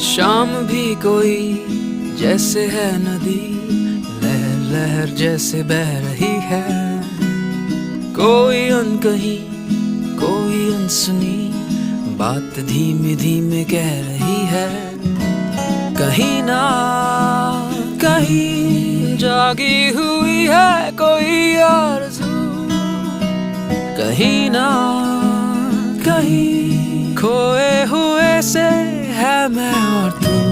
शाम भी कोई जैसे है नदी, लहर लहर जैसे बह रही है। कोई अनकही कोई अनसुनी बात धीमे धीमे कह रही है। कहीं ना कहीं जागी हुई है कोई आरज़ू, कहीं ना कहीं खोए हुए से है मैं और तू।